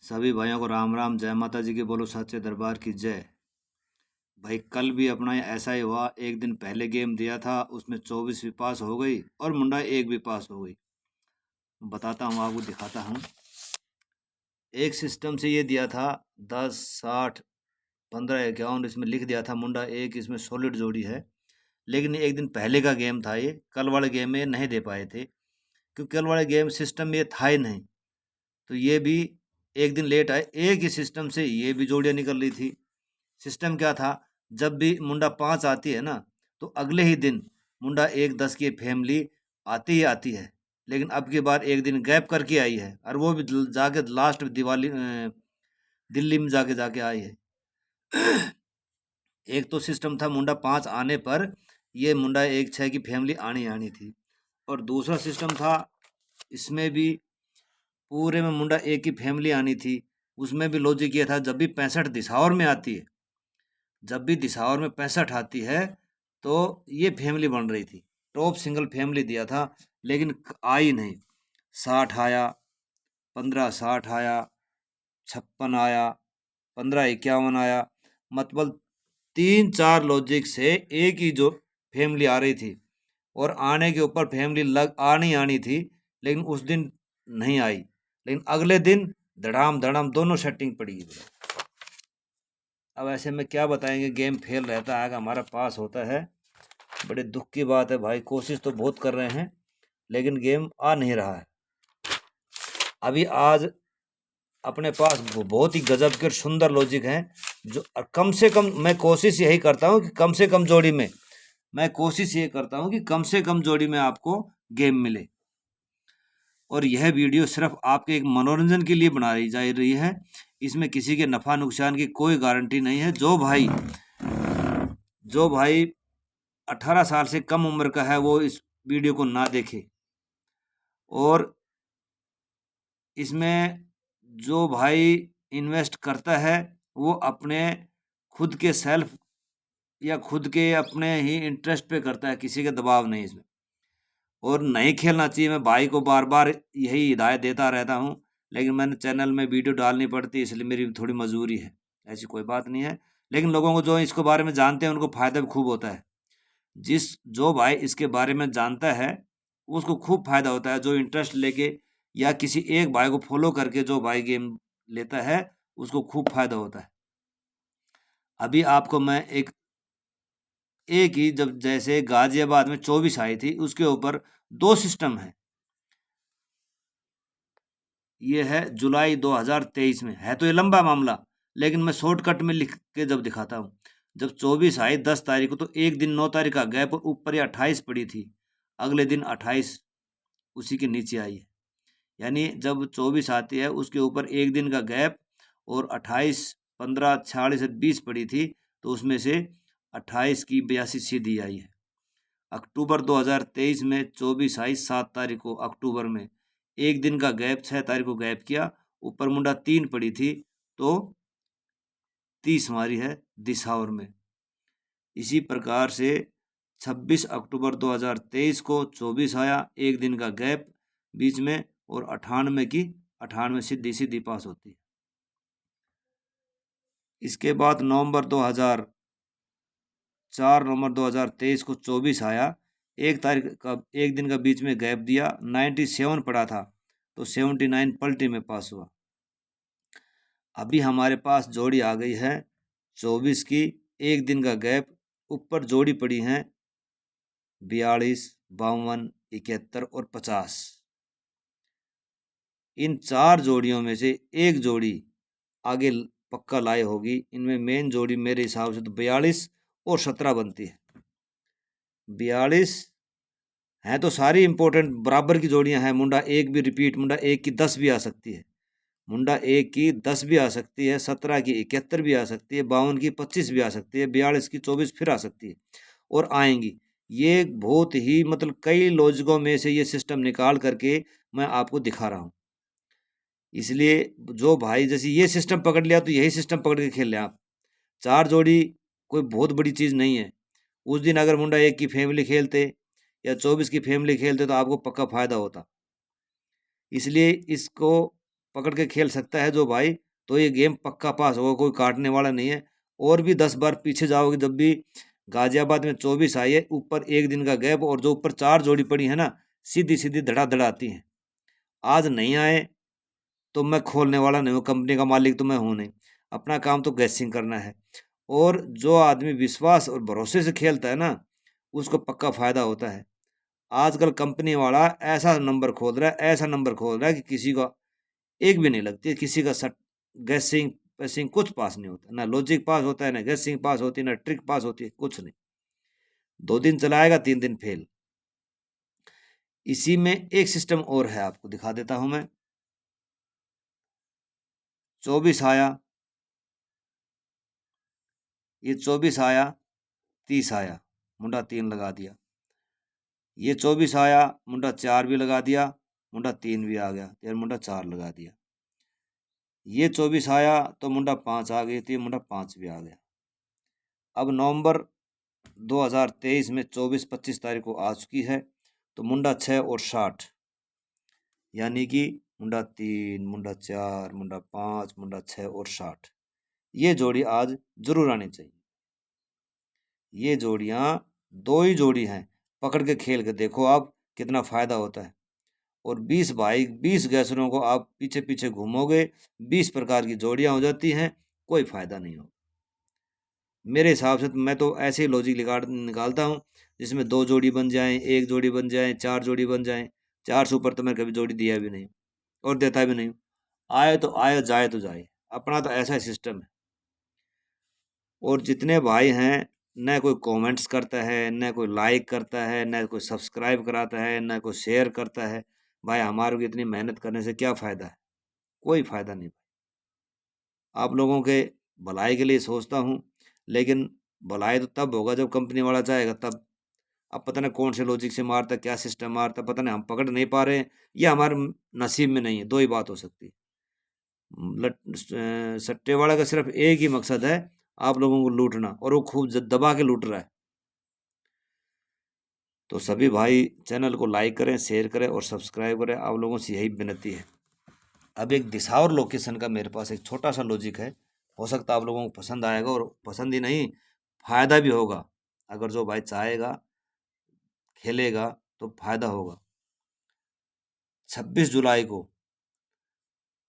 सभी भाइयों को राम राम, जय माता जी की, बोलो सच्चे दरबार की जय। भाई कल भी अपना ऐसा ही हुआ। एक दिन पहले गेम दिया था, उसमें 24 भी पास हो गई और मुंडा एक भी पास हो गई। बताता हूँ आपको, दिखाता हूँ। एक सिस्टम से ये दिया था 10, 60, 15, 51, इसमें लिख दिया था मुंडा एक, इसमें सॉलिड जोड़ी है। लेकिन एक दिन पहले का गेम था ये, कल वाले गेम में ये नहीं दे पाए थे, क्योंकि कल वाले गेम सिस्टम में ये था ही नहीं। तो ये भी एक दिन लेट आए। एक ही सिस्टम से ये भी जोड़ियाँ निकल रही थी। सिस्टम क्या था, जब भी मुंडा 5 आती है ना, तो अगले ही दिन मुंडा 1, 10 की फैमिली आती ही आती है। लेकिन अब की बार एक दिन गैप करके आई है, और वो भी जाके लास्ट दिवाली दिल्ली में जाके जाके आई है। एक तो सिस्टम था मुंडा 5 आने पर ये मुंडा 1, 6 की फैमिली आनी आनी थी। और दूसरा सिस्टम था, इसमें भी पूरे में मुंडा 1 की फैमिली आनी थी। उसमें भी लॉजिक ये था, जब भी 65 दिशावर में आती है, जब भी दिशावर में 65 आती है, तो ये फैमिली बन रही थी। टॉप सिंगल फैमिली दिया था, लेकिन आई नहीं। 60 आया, 15 60 आया, 56 आया, 15 51 आया। मतलब 3-4 लॉजिक से एक ही जो फैमिली आ रही थी, और आने के ऊपर फैमिली लग आनी आनी थी, लेकिन उस दिन नहीं आई। लेकिन अगले दिन धड़ाम धड़ाम दोनों सेटिंग पड़ी। अब ऐसे में क्या बताएंगे, गेम फेल रहता है, हमारा पास होता है। बड़े दुख की बात है भाई, कोशिश तो बहुत कर रहे हैं, लेकिन गेम आ नहीं रहा है। अभी आज अपने पास बहुत ही गजब के और सुंदर लॉजिक हैं, जो कम से कम मैं कोशिश यही करता हूं कि कम से कम जोड़ी में, मैं कोशिश ये करता हूं कि कम से कम जोड़ी में आपको गेम मिले। और यह वीडियो सिर्फ आपके एक मनोरंजन के लिए बनाई जा रही है। इसमें किसी के नफा नुकसान की कोई गारंटी नहीं है। जो भाई 18 साल से कम उम्र का है, वो इस वीडियो को ना देखे। और इसमें जो भाई इन्वेस्ट करता है, वो अपने खुद के सेल्फ या खुद के अपने ही इंटरेस्ट पे करता है, किसी का दबाव नहीं इसमें। और नहीं खेलना चाहिए, मैं भाई को बार बार यही हिदायत देता रहता हूँ, लेकिन मैंने चैनल में वीडियो डालनी पड़ती, इसलिए मेरी थोड़ी मजबूरी है। ऐसी कोई बात नहीं है, लेकिन लोगों को जो इसके बारे में जानते हैं, उनको फ़ायदा भी खूब होता है। जो भाई इसके बारे में जानता है, उसको खूब फायदा होता है। जो इंटरेस्ट लेके या किसी एक भाई को फॉलो करके जो भाई गेम लेता है, उसको खूब फायदा होता है। अभी आपको मैं एक ही, जब जैसे गाजियाबाद में 24 आई थी, उसके ऊपर 2 सिस्टम है। ये है जुलाई 2023 में है, तो ये लंबा मामला, लेकिन मैं शॉर्टकट में लिख के जब दिखाता हूँ। जब 24 आई 10 तारीख को, तो एक दिन 9 तारीख का गैप और ऊपर ये 28 पड़ी थी। अगले दिन 28 उसी के नीचे आई है। यानी जब 24 आती है, उसके ऊपर एक दिन का गैप, और 28, 15, 46 20 पड़ी थी, तो उसमें से 28 की 82 सीधी आई है। अक्टूबर 2023 में 24 आई 7 तारीख को, अक्टूबर में एक दिन का गैप, 6 तारीख को गैप किया, ऊपर मुंडा 3 पड़ी थी, तो 30 हमारी है दिशावर में। इसी प्रकार से 26 अक्टूबर 2023 को 24 आया, एक दिन का गैप बीच में, और 98 की 98 सीधी सीधी पास होती है। इसके बाद नवंबर 2023 को 24 आया, एक तारीख का, एक दिन का बीच में गैप दिया, 97 पड़ा था, तो 79 पलटी में पास हुआ। अभी हमारे पास जोड़ी आ गई है 24 की, एक दिन का गैप, ऊपर जोड़ी पड़ी है 42, 52, 71 और 50। इन 4 जोड़ियों में से एक जोड़ी आगे पक्का लाई होगी। इनमें मेन जोड़ी मेरे हिसाब से तो 42 और 17 बनती है। 42 हैं तो सारी इंपॉर्टेंट बराबर की जोड़ियां हैं। मुंडा एक भी रिपीट, मुंडा एक की 10 भी आ सकती है, मुंडा एक की 10 भी आ सकती है, 17 की 71 भी आ सकती है, 52 की 25 भी आ सकती है, 42 की 24 फिर आ सकती है, और आएंगी। ये बहुत ही मतलब कई लॉजिकों में से ये सिस्टम निकाल करके मैं आपको दिखा रहा हूँ। इसलिए जो भाई जैसे ये सिस्टम पकड़ लिया, तो यही सिस्टम पकड़ के खेल लें आप। 4 जोड़ी कोई बहुत बड़ी चीज़ नहीं है। उस दिन अगर मुंडा एक की फैमिली खेलते या 24 की फैमिली खेलते, तो आपको पक्का फ़ायदा होता। इसलिए इसको पकड़ के खेल सकता है जो भाई, तो ये गेम पक्का पास होगा, कोई काटने वाला नहीं है। और भी 10 बार पीछे जाओगे, जब भी गाजियाबाद में 24 आई है, ऊपर एक दिन का गैप, और जो ऊपर 4 जोड़ी पड़ी है ना, सीधी सीधी धड़ाधड़ आती है। आज नहीं आए तो मैं खोलने वाला नहीं हूँ, कंपनी का मालिक तो मैं हूँ नहीं। अपना काम तो गैसिंग करना है। और जो आदमी विश्वास और भरोसे से खेलता है ना, उसको पक्का फायदा होता है। आजकल कंपनी वाला ऐसा नंबर खोल रहा है, ऐसा नंबर खोल रहा है कि किसी का एक भी नहीं लगती है, किसी का सट गैसिंग पैसिंग कुछ पास नहीं होता, ना लॉजिक पास होता है, ना गैसिंग पास होती है, ना ट्रिक पास होती है, कुछ नहीं। 2 दिन चलाएगा, 3 दिन फेल। इसी में एक सिस्टम और है, आपको दिखा देता हूं मैं। 24 आया, ये 24 आया, 30 आया, मुंडा 3 लगा दिया। ये 24 आया, मुंडा 4 भी लगा दिया, मुंडा 3 भी आ गया, यार मुंडा 4 लगा दिया। ये 24 आया तो मुंडा 5 आ गई, तो ये मुंडा 5 भी आ गया। अब नवंबर 2023 में 24-25 तारीख को आ चुकी है, तो मुंडा 6 और 60, यानी कि मुंडा 3, मुंडा 4, मुंडा 5, मुंडा 6 और 60, ये जोड़ी आज जरूर आनी चाहिए। ये जोड़ियां 2 ही जोड़ी हैं, पकड़ के खेल के देखो आप कितना फायदा होता है। और 20 भाई 20 गैसरों को आप पीछे पीछे घूमोगे, 20 प्रकार की जोड़ियां हो जाती हैं, कोई फायदा नहीं हो। मेरे हिसाब से तो मैं तो ऐसे ही लॉजिक निकालता हूँ, जिसमें 2 जोड़ी बन जाएं, 1 जोड़ी बन जाए, 4 जोड़ी बन जाए। 4 से ऊपर तो मैं कभी जोड़ी दिया भी नहीं और देता भी नहीं। आए तो आए, जाए तो जाए, अपना तो ऐसा ही सिस्टम है। और जितने भाई हैं, न कोई कमेंट्स करता है, न कोई लाइक करता है, न कोई सब्सक्राइब कराता है, न कोई शेयर करता है, भाई हमारे को इतनी मेहनत करने से क्या फ़ायदा है? कोई फ़ायदा नहीं। आप लोगों के भलाई के लिए सोचता हूँ, लेकिन भलाई तो तब होगा जब कंपनी वाला चाहेगा तब। अब पता नहीं कौन से लॉजिक से मारता, क्या सिस्टम मारता, पता नहीं, हम पकड़ नहीं पा रहे हैं, या हमारे नसीब में नहीं है। 2 ही बात हो सकती है। सट्टे वाला का सिर्फ एक ही मकसद है, आप लोगों को लूटना, और वो खूब दबा के लूट रहा है। तो सभी भाई चैनल को लाइक करें, शेयर करें और सब्सक्राइब करें, आप लोगों से यही विनती है। अब एक दिसावर लोकेशन का मेरे पास एक छोटा सा लॉजिक है, हो सकता है आप लोगों को पसंद आएगा, और पसंद ही नहीं, फायदा भी होगा। अगर जो भाई चाहेगा, खेलेगा, तो फायदा होगा। 26 जुलाई को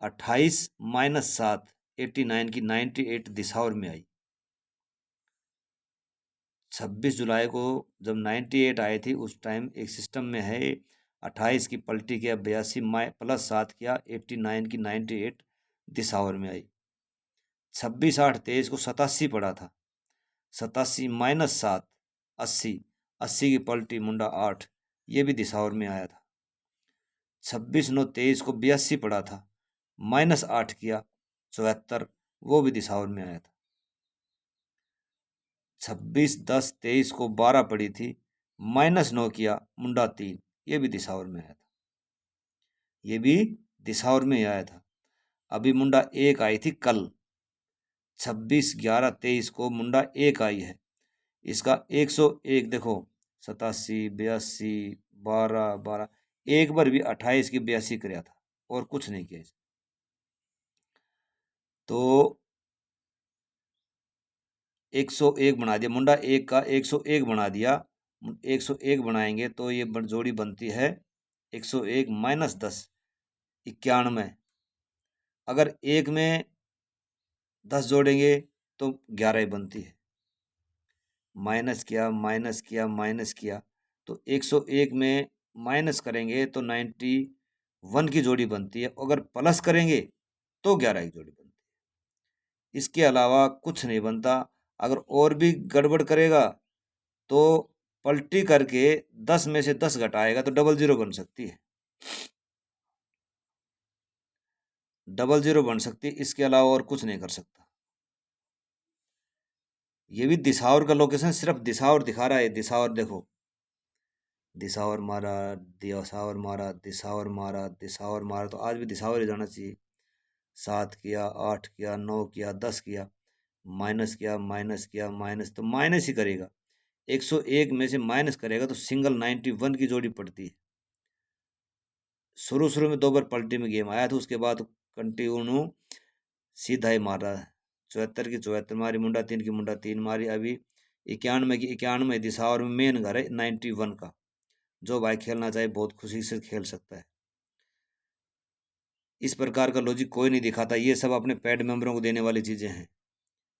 28-7 89 की 98 दिसावर में आई। 26 जुलाई को जब 98 आई थी, उस टाइम एक सिस्टम में है, 28 की पलटी किया, 82 प्लस 7 किया, 89 की 98 दिसावर में आई। 26-8-23 को 87 पड़ा था, 87-7 80, 80 की पलटी मुंडा 8, ये भी दिसावर में आया था। 26-9-23 को 82 पड़ा था, -8 किया, 74, वो भी दिसावर में आया था। 26-10-23 को 12 पड़ी थी, -9 किया, मुंडा 3, ये भी दिसावर में आया था। ये भी दिसावर में आया था। अभी मुंडा 1 आई थी कल, 26-11-23 को मुंडा 1 आई है। इसका 101 देखो, 87, 82, 12, 12, एक बार भी 28 की 82 कराया था, और कुछ नहीं किया। तो 101 बना दिया, मुंडा 1 का 101 बना दिया। 101 बनाएंगे तो ये जोड़ी बनती है 101 -10, 91। अगर एक में 10 जोड़ेंगे तो 11 ही बनती है। माइनस किया, माइनस किया, माइनस किया, तो 101 में माइनस करेंगे तो 91 की जोड़ी बनती है। अगर प्लस करेंगे तो 11 की जोड़ी बनती है। इसके अलावा कुछ नहीं बनता। अगर और भी गड़बड़ करेगा तो पलटी करके 10 में से 10 घटाएगा तो 00 बन सकती है। 00 बन सकती है, इसके अलावा और कुछ नहीं कर सकता। ये भी दिसावर का लोकेशन सिर्फ दिसावर दिखा रहा है। दिसावर देखो, दिसावर मारा, दिसावर मारा, दिसावर मारा, दिसावर मारा, तो आज भी दिसावर ही जाना चाहिए। 7 किया, 8 किया, 9 किया, 10 किया, माइनस किया, माइनस किया, माइनस, तो माइनस ही करेगा। 101 में से माइनस करेगा तो सिंगल 91 की जोड़ी पड़ती है। शुरू शुरू में 2 बार पलटी में गेम आया था, उसके बाद कंटिन्यू सीधा ही मार रहा है। 74 की 74 मारी, मुंडा 3 की मुंडा 3 मारी। अभी 91 की 91 दिशा और मेन घर है 91 का। जो भाई खेलना चाहे बहुत खुशी से खेल सकता है। इस प्रकार का लॉजिक कोई नहीं दिखाता, ये सब अपने पेड मेंबरों को देने वाली चीज़ें हैं।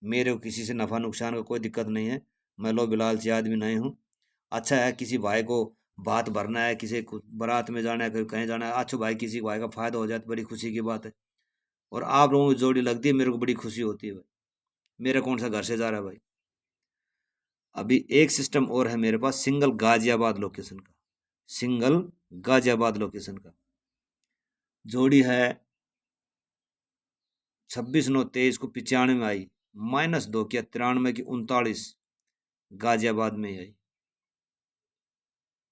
मेरे को किसी से नफ़ा नुकसान का कोई दिक्कत नहीं है, मैं लो बिलालची आदमी नहीं हूँ। अच्छा है किसी भाई को बात भरना है, किसी को बारात में जाना है, कहीं जाना है, अच्छा भाई किसी भाई का फ़ायदा हो जाए तो बड़ी खुशी की बात है। और आप लोगों की जोड़ी लगती है, मेरे को बड़ी खुशी होती है भाई। मेरा कौन सा घर से जा रहा है भाई। अभी एक सिस्टम और है मेरे पास, सिंगल गाजियाबाद लोकेशन का। सिंगल गाजियाबाद लोकेशन का जोड़ी है 26/9/23 को 95 में आई, -2 किया 93 की 39 गाजियाबाद में ही आई।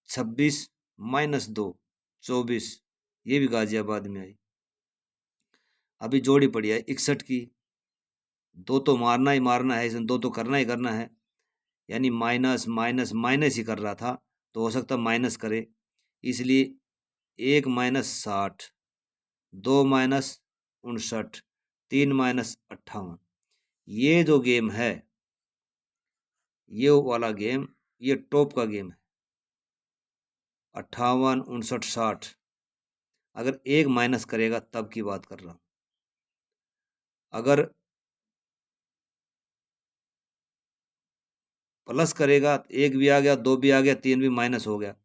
26 -2 24 ये भी गाजियाबाद में आई। अभी जोड़ी पड़ी है 61 की, दो तो मारना ही मारना है, इसमें दो तो करना ही करना है, यानी माइनस माइनस माइनस ही कर रहा था तो हो सकता माइनस करे, इसलिए 1 -60, 2 -59, 3 -58। ये जो गेम है, ये वाला गेम, ये टॉप का गेम है। 58, 59, 60 अगर एक माइनस करेगा तब की बात कर रहा हूं। अगर प्लस करेगा, एक भी आ गया, दो भी आ गया, तीन भी माइनस हो गया।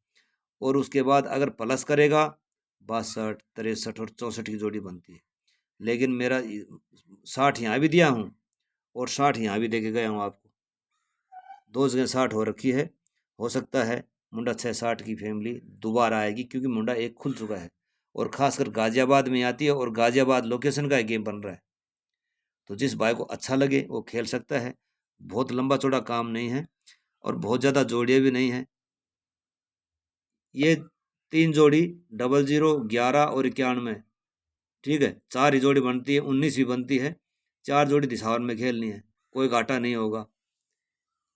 और उसके बाद अगर प्लस करेगा 62, 63 और 64 की जोड़ी बनती है। लेकिन मेरा 60 यहाँ भी दिया हूँ और 60 यहाँ भी दे के गया हूँ आपको, दो जगह 60 हो रखी है। हो सकता है मुंडा 6-60 की फैमिली दोबारा आएगी, क्योंकि मुंडा एक खुल चुका है और खासकर गाजियाबाद में आती है और गाजियाबाद लोकेशन का गेम बन रहा है। तो जिस भाई को अच्छा लगे वो खेल सकता है। बहुत लंबा चौड़ा काम नहीं है और बहुत ज़्यादा जोड़ियाँ भी नहीं है। ये 3 जोड़ी 00, 11 और 91, ठीक है, 4 ही जोड़ी बनती है, 19 भी बनती है। 4 जोड़ी दिशावर में खेलनी है, कोई घाटा नहीं होगा।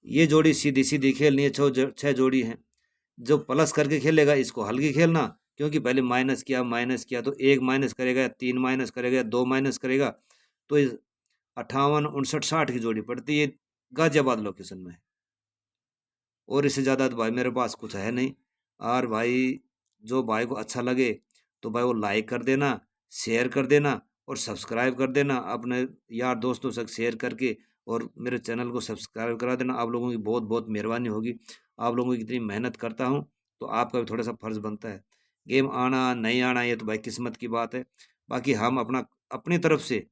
ये जोड़ी सीधी सीधी खेलनी है, 6 जोड़ी है। जो प्लस करके खेलेगा इसको हल्की खेलना, क्योंकि पहले माइनस किया तो एक माइनस करेगा, 3 माइनस करेगा, 2 माइनस करेगा, तो 58, 59, 60 की जोड़ी पड़ती है गाजियाबाद लोकेशन में। और इससे ज़्यादा तो भाई मेरे पास कुछ है नहीं। और भाई जो भाई को अच्छा लगे तो भाई वो लाइक कर देना, शेयर कर देना और सब्सक्राइब कर देना, अपने यार दोस्तों से शेयर करके, और मेरे चैनल को सब्सक्राइब करा देना। आप लोगों की बहुत बहुत मेहरबानी होगी। आप लोगों की इतनी मेहनत करता हूँ तो आपका भी थोड़ा सा फर्ज बनता है। गेम आना नहीं आना ये तो भाई किस्मत की बात है। बाकी हम अपनी तरफ से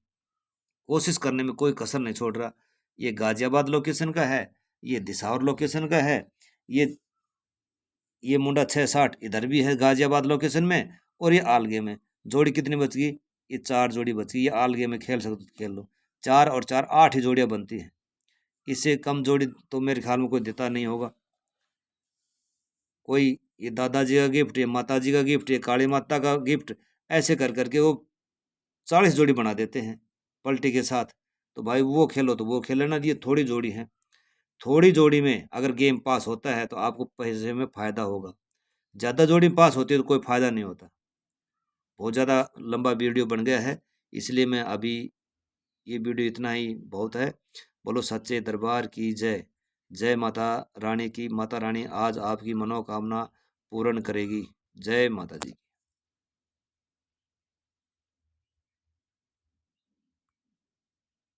कोशिश करने में कोई कसर नहीं छोड़ रहा। ये गाजियाबाद लोकेशन का है, ये दिसावर लोकेशन का है, ये मुंडा 6-60 इधर भी है गाजियाबाद लोकेशन में, और ये आलगे में। जोड़ी कितनी बच गई? ये 4 जोड़ी बच गई। ये आलगे में खेल सकते तो खेल लो। 4 और 4 8 ही जोड़ियां बनती हैं। इससे कम जोड़ी तो मेरे ख्याल में कोई देता नहीं होगा। कोई ये दादाजी का गिफ्ट, ये माता जी का गिफ्ट, ये काली माता का गिफ्ट, ऐसे कर करके वो 40 जोड़ी बना देते हैं पलटी के साथ। तो भाई वो खेलो तो वो खेले ना, ये थोड़ी जोड़ी है। थोड़ी जोड़ी में अगर गेम पास होता है तो आपको पैसे में फ़ायदा होगा। ज़्यादा जोड़ी पास होती है तो कोई फ़ायदा नहीं होता। बहुत ज़्यादा लंबा वीडियो बन गया है, इसलिए मैं अभी ये वीडियो इतना ही बहुत है। बोलो सच्चे दरबार की जय। जय माता रानी की। माता रानी आज आपकी मनोकामना पूर्ण करेगी। जय माता दी।